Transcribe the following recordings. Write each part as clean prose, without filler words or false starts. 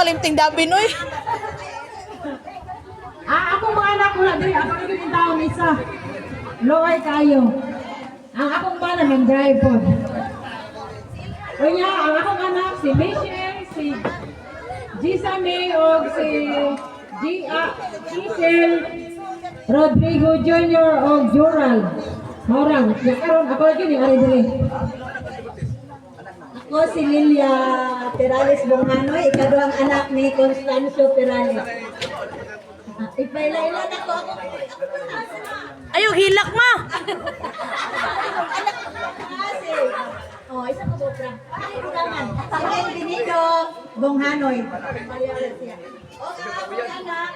kalimting dabi noy. Ako mga anak ko na diri, ako rin yung tao isa. Lower kayo. Ang akong bana ng drive po. Kunya, ang akong anak si Michelle, si Gisame o si Gisel Rodrigo Jr. o Joral. Maurang, nakaroon ako lagi ni Ari diri. Ako si Lilia Perales Bonghanoy, ikaduhang anak ni Constancio Perales. Ipailaylan ako. Ayo hilak ma. Oh, isa ko bopra. Ay, rulangan. Si Benvenido Bonghanoy. Okay, ako anak.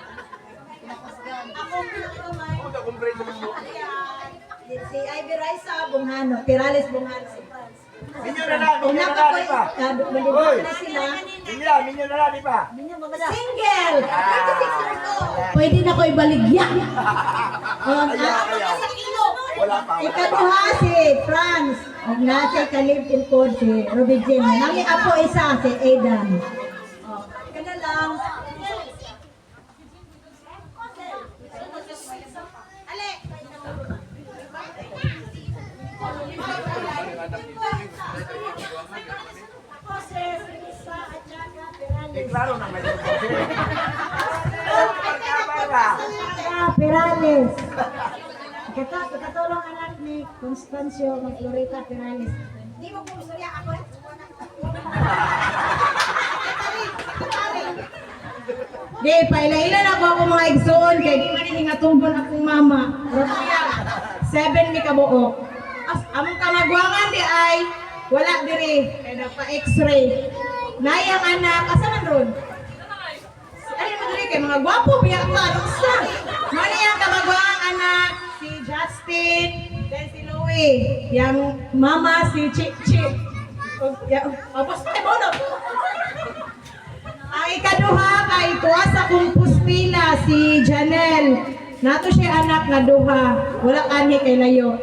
Si Ivy Raisa Bonghano, Perales Bonghano. Minyo na lang, minyo na lang, di ba? Hoy, Minyo na lang, di ba? single! Pwede na ko ibaligya. Wala pa. Ikaduha si Franz. Ang nasa kalipin po si Ruby Jim. Nami apo isa si Aidan. Kana lang. Klaro na may Perales. Katulong anak ni Constancio Florita Perales. Di mo kung surya ako. Di, pailailan ako mga igsoon kay di man ini nga tumbon akong mama. Rosiya, 7 mi kabuok. Among kamagwangan di ay wala diri kay nagpa X-ray. Nayang anak, asa man ron? Ano man diri kay mga gwapo biya ka sa. Mani ang kamagwangan anak si Justin, then si Louie, yang mama si Chichi. Basta mo na. Ang ikaduha kay tuwa sa kong puspila si Janelle. Nato siya anak nga duha. Wala kani kay layo.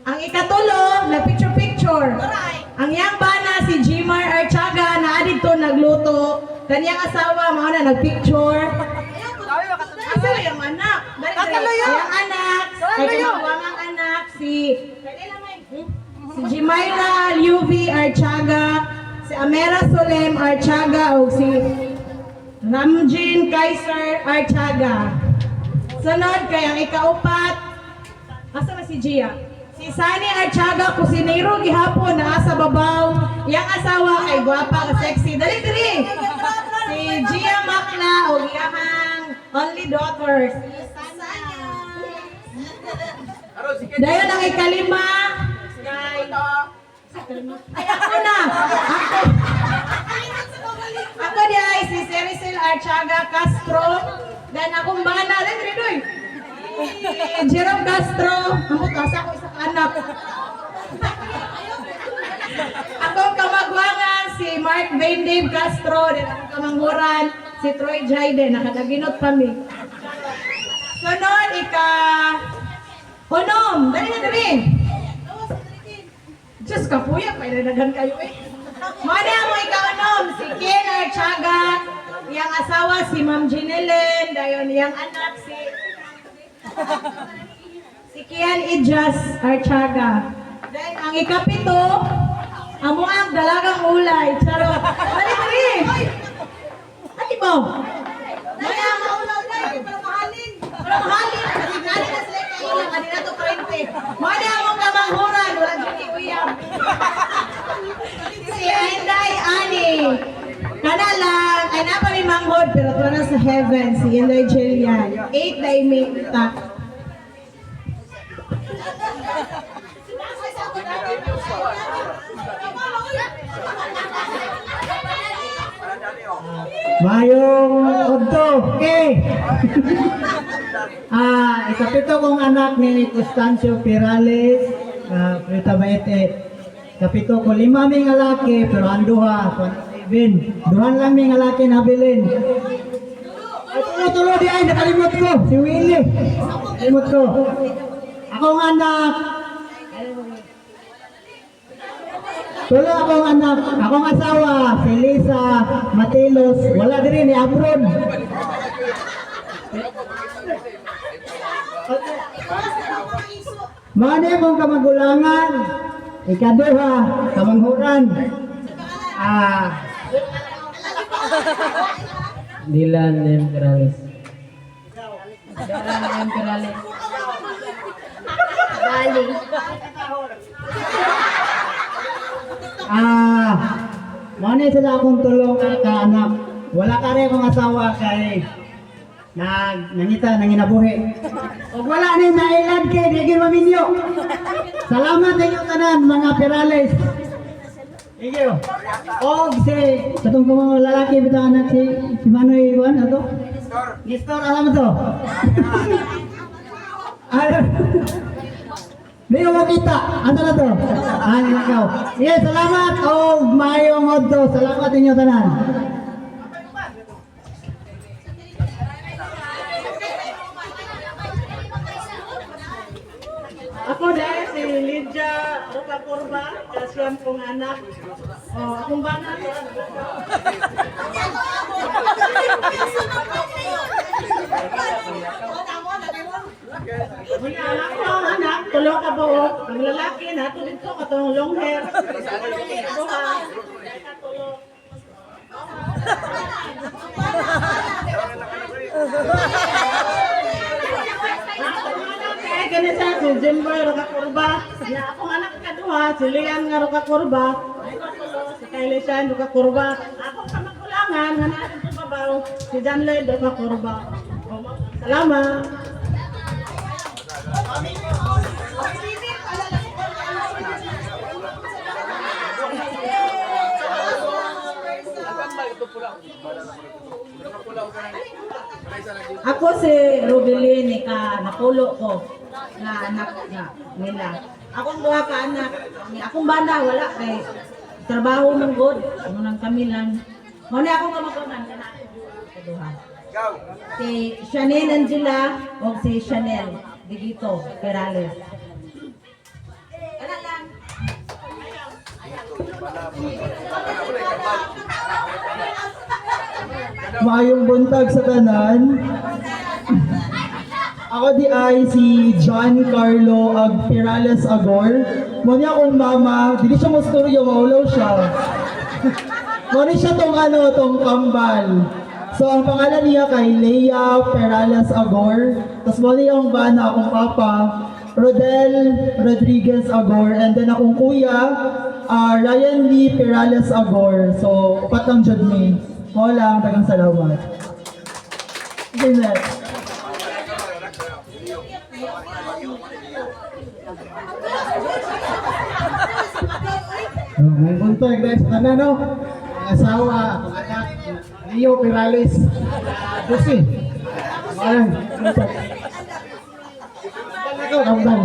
Ang ikatulo na picture. Ang yang bana si Jimar Archaga na adito nagluto. Kanyang asawa mao na nagpicture. Asa yung anak? Yang anak, kay kamawang anak si Jimaira Liuvi Archaga, si Amera Solem Archaga o si Ramjin Kaiser Archaga. Sunod kay ang ikaupat, asa na si Gia? Si Sani Archaga, kusinero gihapon na sa babaw. Iyang asawa kay gwapa ka sexy. Dali dali. Si Gia Makla o iyang only daughters. Dayon ang ikalima. Ay ako na. Ako di ay si Cericel Archaga Castro. Dan akong bana. Dali dali doy. Jerome Castro. Amo kasa ko isa ka anak. Akong kamagwangan si Mark Dave Castro. Dan akong kamanghuran si Troy Jaide. Nakadaginot kami. Sunod Onom, dali na dali. Diyos ka po yan, pailadagan kayo eh. Mada mo ikaw si Ken Archaga, iyang asawa si Ma'am Ginelen, dayon iyang anak si Kian Ijas Archaga. Then ang ikapito, amo ang dalagang ulay. Charot. Dali dali. Ati mo? Mada mo ulay, pero mahalin. Pero mahalin, kasi galing na sila kayo lang, kanina to 20. Mada mo kamanghuran, wala dyan uyam. Si Inday Ani. Kana lang, ay napamimanghod, pero ito na sa heaven, si Inday Jillian. 8 day may itak. Mayong Odto, okay. Ikapito kong anak ni Constancio Perales, Prita Baete. Kapito ko 5 may nga laki, pero ang duha, 27. Duhan lang may nga laki na bilin. Tulo di ay, nakalimot ko, si Willie. Nakalimot ko. Akong anak, Tulo akong anak, akong asawa, si Lisa Matilos, wala din ni abroad. Mga na mong kamagulangan, ikaduha, kamanghuran. Dilan M. Perales. Bali. Mga na sila akong tulong ka anak. Wala ka rin akong asawa kay nanginabuhi. O wala na nailad kay Digin Maminyo. Salamat sa inyo tanan mga Perales. Thank you. O si katong mga lalaki bitang anak si Manoy Juan ato. Nestor alam mo to. Hindi mo makita. Ano na to? Ikaw. Yes, salamat. O mayong odto. Salamat inyo tanan. Ako dahil si Lydia Roca Corba, kasyan kong anak. Akong bana to. Mga anak ko ang anak, tulo ka buo. Ang lalaki na, dito katong long hair. Duha. Tulo. Ganito si Jimboy Roca Corba. Akong anak kaduha, si Lian nga Roca Corba. Si Kylie Shine Roca Corba. Akong kamagulangan, nga natin sa babaw, si John Lloyd Roca Corba. Salamat. Ako si Rubilin, napulo ko na anak nila. Akong duha ka anak, akong banda wala kay trabaho mong god, ano nang kami lang. Muna akong kamagunan kana duha. Si Chanel Angela o si Chanel Digito Perales. Kana lang. Maayong buntag sa tanan. Ako di ay si John Carlo Perales Agor. Muna akong mama, dili siya masturyo, maulaw siya. Muna siya tong kambal. So ang pangalan niya kay Leia Perales Agor. Tapos muna yung bana akong papa, Rodel Rodriguez Agor. And then akong kuya, Ryan Lee Perales Agor. So, upat lang dyan ni. Wala, tagang salamat. Okay, next. May buntag dahil sa kanan, no? Ang asawa, ang anak, Leo Perales. Dusi. Ayan, buntag. Kambal.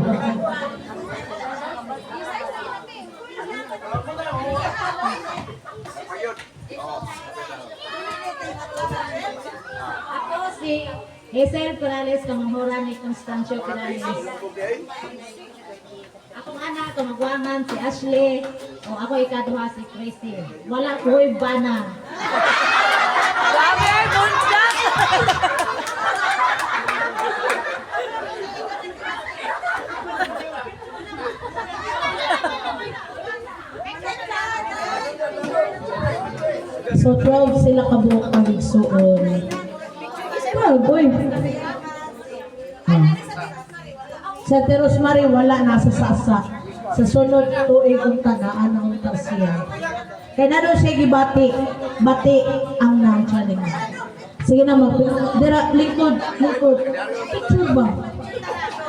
Ako si Hazel Perales, kamanghuran ni Constancio Perales. Akong anak, kamagwangan si Ashley. O ako ikaduha si Christy. Wala ko'y bana. Sabi, bunsak! So 12 sila kabuok ang igsuon. Well, boy. Sa Terosmari wala nasa sasa. Sa sunod tuig ang tagaan ng tarsiya. Kaya na doon siya gibati. Bati ang nang-challenge. Sige na dira, lingkod. Picture ba?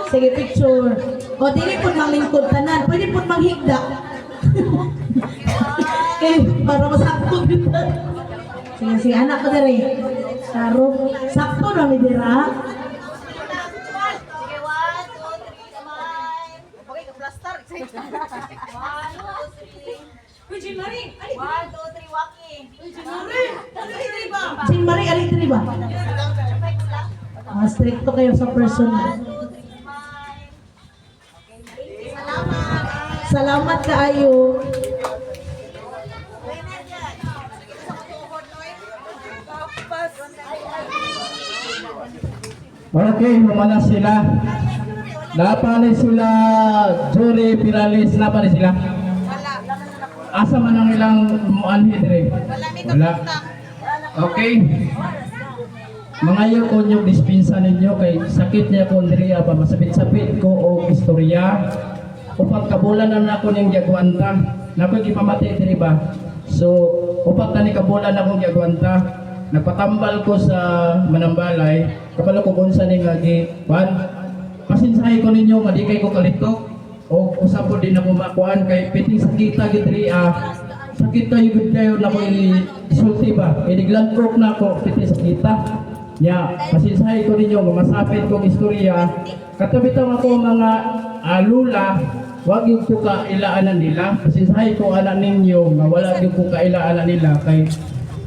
Sige, picture. O, dili po manglingkod tanan. Pwede po manghigda. Para masakto dito. Sige, anak ko diri. Sarong, sakto na mi dira. Jing Marie, alin diri ba? Stricto kayo sa personal. Salamat kaayo. Okay, humana sila. Napali sila, Jory Pirales, napali sila. Asa man ang ilang muanhi dire? Wala. Okay. Mga iyo ko yung dispensa ninyo kay sakit niya ko diriya pa masapit-sapit ko o istorya. Upat kabulan na ako ning giagwanta. Nako gipamati diri ba? So, upat na ni kabulan akong giagwanta. Nagpatambal ko sa Manambalay. Kapalo ko unsa ning giwan. Pasinsahay ko ninyo nga di kay ko kalitok. O usap po din ako makuan kay piting sakita gid diri sakit kayo gud kayo na ko isulti ba. Iniglantrok na ako piting sakita. Ya, pasinsahay ko ninyo nga masapit kong istorya. Katabitaw ako mga lula, wag yung ko kailaanan nila. Pasinsahay ko anak ninyo nga wala yung ko kailaanan nila kay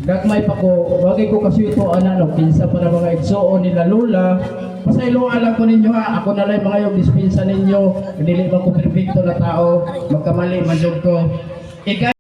gagmay pa ko, wag ko kasito anak no kinsa para mga igsoon nila lula. Pasaylo alam ko ninyo ha, ako na lang mga yung dispensa ninyo. Dili man ko perfecto na tao, magkamali man jud ko.